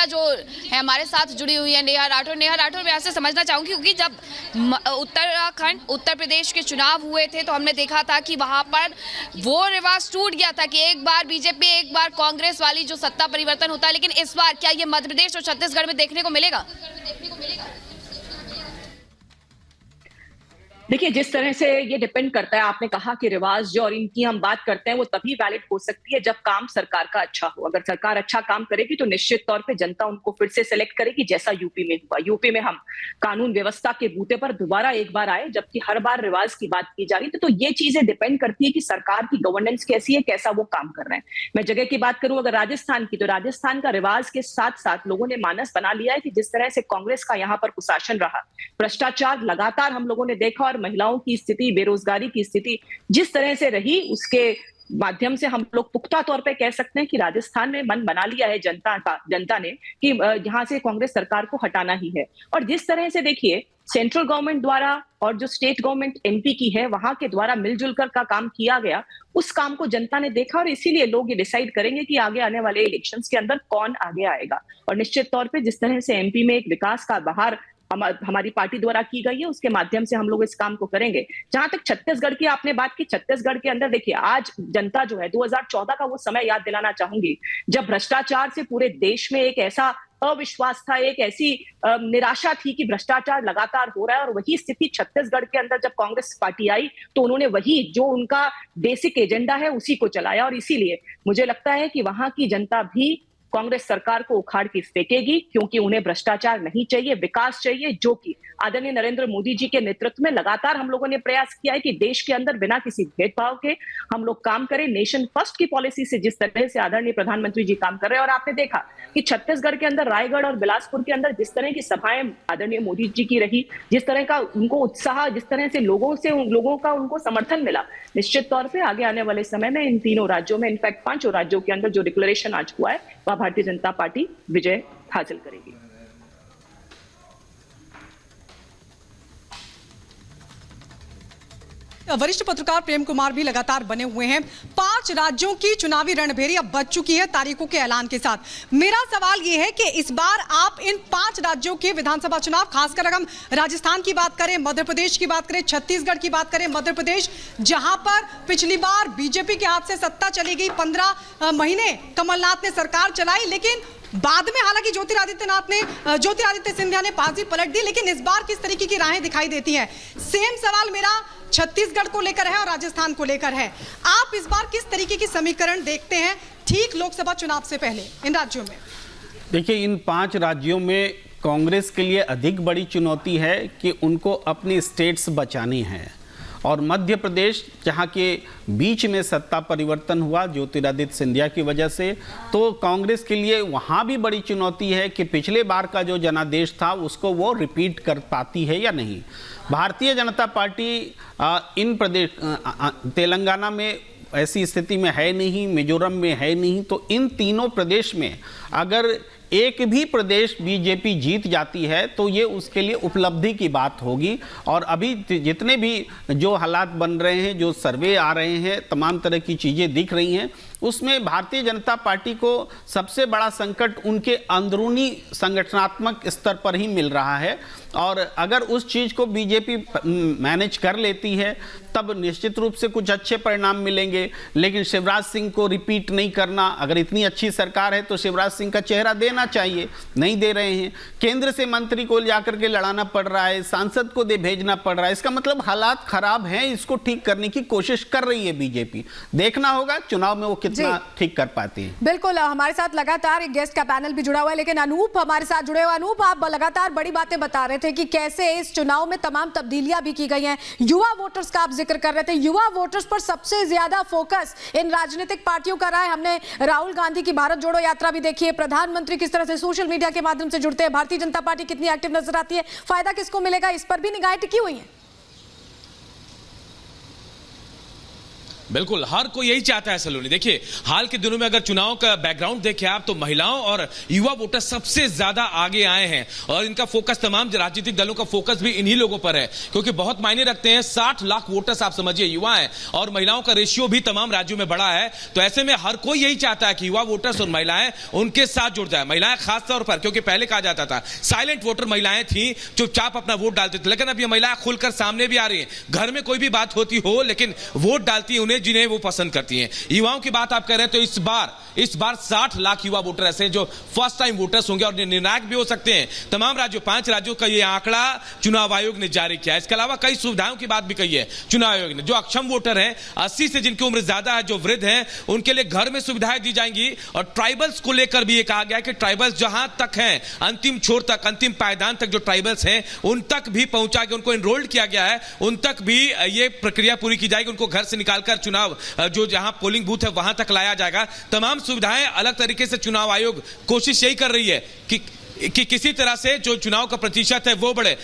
Media जो है हमारे साथ जुड़ी हुई है, नेहा राठौर। नेहा राठौर, मैं आपसे समझना चाहूँगी क्योंकि जब उत्तराखंड उत्तर प्रदेश के चुनाव हुए थे तो हमने देखा था कि वहाँ पर वो रिवाज टूट गया था कि एक बार बीजेपी एक बार कांग्रेस वाली जो सत्ता परिवर्तन होता है, लेकिन इस बार क्या ये मध्य प्रदेश और छत्तीसगढ़ में देखने को मिलेगा? देखिए, जिस तरह से ये डिपेंड करता है, आपने कहा कि रिवाज जो और इनकी हम बात करते हैं वो तभी वैलिड हो सकती है जब काम सरकार का अच्छा हो। अगर सरकार अच्छा काम करेगी तो निश्चित तौर पे जनता उनको फिर से सिलेक्ट करेगी, जैसा यूपी में हुआ। यूपी में हम कानून व्यवस्था के बूते पर दोबारा एक बार आए, जबकि हर बार रिवाज की बात की जा रही थी। तो ये चीजें डिपेंड करती है कि सरकार की गवर्नेंस कैसी है, कैसा वो काम कर रहे हैं। मैं जगह की बात करूं अगर राजस्थान की, तो राजस्थान का रिवाज के साथ साथ लोगों ने मानस बना लिया है कि जिस तरह से कांग्रेस का यहाँ पर कुशासन रहा, भ्रष्टाचार लगातार हम लोगों ने देखा, और महिलाओं की स्थिति, बेरोजगारी की स्थिति जिस तरह से रही, उसके माध्यम से हम लोग पुख्ता तौर पे कह सकते हैं कि राजस्थान में मन बना लिया है जनता ने कि यहाँ से कांग्रेस सरकार को हटाना ही है। और जिस तरह से देखिए, सेंट्रल गवर्नमेंट द्वारा और जो स्टेट गवर्नमेंट एमपी की है वहां के द्वारा मिलजुल कर का काम किया गया, उस काम को जनता ने देखा, और इसीलिए लोग ये डिसाइड करेंगे कि आगे आने वाले इलेक्शंस के अंदर कौन आगे आएगा। और निश्चित तौर पे जिस तरह से एमपी में एक विकास का बहार हमारी पार्टी द्वारा की गई है, उसके माध्यम से हम लोग इस काम को करेंगे। जहां तक छत्तीसगढ़ की आपने बात की, छत्तीसगढ़ के अंदर देखिए, आज जनता जो है 2014 का वो समय याद दिलाना चाहूंगी जब भ्रष्टाचार से पूरे देश में एक ऐसा अविश्वास था, एक ऐसी निराशा थी कि भ्रष्टाचार लगातार हो रहा है। और वही स्थिति छत्तीसगढ़ के अंदर जब कांग्रेस पार्टी आई तो उन्होंने वही जो उनका बेसिक एजेंडा है उसी को चलाया, और इसीलिए मुझे लगता है कि वहां की जनता भी कांग्रेस सरकार को उखाड़ के फेंकेगी, क्योंकि उन्हें भ्रष्टाचार नहीं चाहिए, विकास चाहिए, जो कि आदरणीय नरेंद्र मोदी जी के नेतृत्व में लगातार हम लोगों ने प्रयास किया है कि देश के अंदर बिना किसी भेदभाव के हम लोग काम करें। नेशन फर्स्ट की पॉलिसी से जिस तरह से आदरणीय प्रधानमंत्री जी काम कर रहे हैं, और आपने देखा कि छत्तीसगढ़ के अंदर, रायगढ़ और बिलासपुर के अंदर जिस तरह की सभाएं आदरणीय मोदी जी की रही, जिस तरह का उनको उत्साह, जिस तरह से लोगों का उनको समर्थन मिला, निश्चित तौर पर आगे आने वाले समय में इन तीनों राज्यों में, इनफैक्ट 5 राज्यों के अंदर जो डिक्लेरेशन आज हुआ है, वह भारतीय जनता पार्टी विजय हासिल करेगी। वरिष्ठ पत्रकार प्रेम कुमार भी लगातार बने हुए हैं। 5 राज्यों की चुनावी रणभेरी अब बच चुकी है तारीखों के ऐलान के साथ। मेरा सवाल यह है कि इस बार आप इन 5 राज्यों के विधानसभा चुनाव, खासकर अगर हम राजस्थान की बात करें, मध्य प्रदेश की बात करें, छत्तीसगढ़ की बात करें, मध्य प्रदेश जहां पर पिछली बार बीजेपी के हाथ से सत्ता चली गई, 15 महीने कमलनाथ ने सरकार चलाई, लेकिन बाद में हालांकि ज्योतिरादित्य सिंधिया ने बाजी पलट दी, लेकिन इस बार किस तरीके की राहें दिखाई देती हैं? सेम सवाल मेरा छत्तीसगढ़ को लेकर है और राजस्थान को लेकर है। आप इस बार किस तरीके की समीकरण देखते हैं ठीक लोकसभा चुनाव से पहले इन राज्यों में? देखिए, इन 5 राज्यों में कांग्रेस के लिए अधिक बड़ी चुनौती है कि उनको अपनी स्टेट्स बचानी है। और मध्य प्रदेश, जहाँ के बीच में सत्ता परिवर्तन हुआ ज्योतिरादित्य सिंधिया की वजह से, तो कांग्रेस के लिए वहाँ भी बड़ी चुनौती है कि पिछले बार का जो जनादेश था उसको वो रिपीट कर पाती है या नहीं। भारतीय जनता पार्टी इन प्रदेश, तेलंगाना में ऐसी स्थिति में है नहीं, मिजोरम में है नहीं, तो इन तीनों प्रदेश में अगर एक भी प्रदेश बीजेपी जीत जाती है तो ये उसके लिए उपलब्धि की बात होगी। और अभी जितने भी जो हालात बन रहे हैं, जो सर्वे आ रहे हैं, तमाम तरह की चीज़ें दिख रही हैं, उसमें भारतीय जनता पार्टी को सबसे बड़ा संकट उनके अंदरूनी संगठनात्मक स्तर पर ही मिल रहा है। और अगर उस चीज़ को बीजेपी मैनेज कर लेती है तब निश्चित रूप से कुछ अच्छे परिणाम मिलेंगे। लेकिन शिवराज सिंह को रिपीट नहीं करना, अगर इतनी अच्छी सरकार है तो शिवराज सिंह का चेहरा देना चाहिए, नहीं दे रहे हैं। केंद्र से मंत्री को जाकर के लड़ाना पड़ रहा है, सांसद को भेजना पड़ रहा है, इसका मतलब हालात खराब हैं। इसको ठीक करने की कोशिश कर रही है बीजेपी। देखना होगा चुनाव में वो कितना ठीक कर पाती है। बिल्कुल, हमारे साथ लगातार एक गेस्ट का पैनल भी जुड़ा हुआ है, लेकिन अनूप हमारे साथ जुड़े हुए। अनूप, आप लगातार बड़ी बातें बता रहे थे कि कैसे इस चुनाव में तमाम तब्दीलियां भी की गई हैं। युवा वोटर्स का आप जिक्र कर रहे थे। युवा वोटर्स पर सबसे ज्यादा फोकस इन राजनीतिक पार्टियों का रहा है। हमने राहुल गांधी की भारत जोड़ो यात्रा भी देखी है, प्रधानमंत्री किस तरह से सोशल मीडिया के माध्यम से जुड़ते हैं, भारतीय जनता पार्टी कितनी एक्टिव नजर आती है, फायदा किसको मिलेगा, इस पर भी निगाहें टिकी हुई हैं। बिल्कुल, हर कोई यही चाहता है सलोनी। देखिए, हाल के दिनों में अगर चुनाव का बैकग्राउंड देखें आप, तो महिलाओं और युवा वोटर सबसे ज्यादा आगे आए हैं और इनका फोकस, तमाम राजनीतिक दलों का फोकस भी इन्हीं लोगों पर है, क्योंकि बहुत मायने रखते हैं। 60 लाख वोटर्स आप समझिए युवा हैं, और महिलाओं का रेशियो भी तमाम राज्यों में बड़ा है। तो ऐसे में हर कोई यही चाहता है कि युवा वोटर्स और महिलाएं उनके साथ जुड़ जाए। महिलाएं खासतौर पर, क्योंकि पहले कहा जाता था साइलेंट वोटर महिलाएं थी, चुपचाप अपना वोट डालती थी, लेकिन अब ये महिलाएं खुलकर सामने भी आ रही हैं। घर में कोई भी बात होती हो, लेकिन वोट डालती है उन्हें जिन्हें वो पसंद करती हैं। युवाओं की बात आप कह रहे हैं, तो इस बार 60 लाख युवा वोटर ऐसे हैं जो फर्स्ट टाइम वोटर्स होंगे और निर्णायक भी हो सकते हैं। तमाम राज्यों, 5 राज्यों का ये आंकड़ा चुनाव आयोग ने जारी किया है। इसके अलावा कई सुविधाओं की बात भी कही है चुनाव आयोग ने। जो अक्षम वोटर हैं, 80 से जिनकी उम्र ज्यादा है, जो वृद्ध हैं, उनके लिए घर में सुविधाएं दी जाएंगी। और ट्राइबल्स को लेकर भी ये कहा गया है कि ट्राइबल्स जहां तक हैं, अंतिम छोर तक, अंतिम पायदान तक जो ट्राइबल्स हैं, उन तक भी पहुंचा के उनको एनरोल्ड किया गया है, उन तक भी ये प्रक्रिया पूरी की जाएगी। उनको घर से निकालकर चुनाव जो जहां पोलिंग बूथ है वहां तक लाया जाएगा। तमाम सुविधाएं अलग तरीके से चुनाव आयोग कोशिश यही कर रही है कि किसी तरह से जो चुनाव का प्रतिशत है वो बढ़े।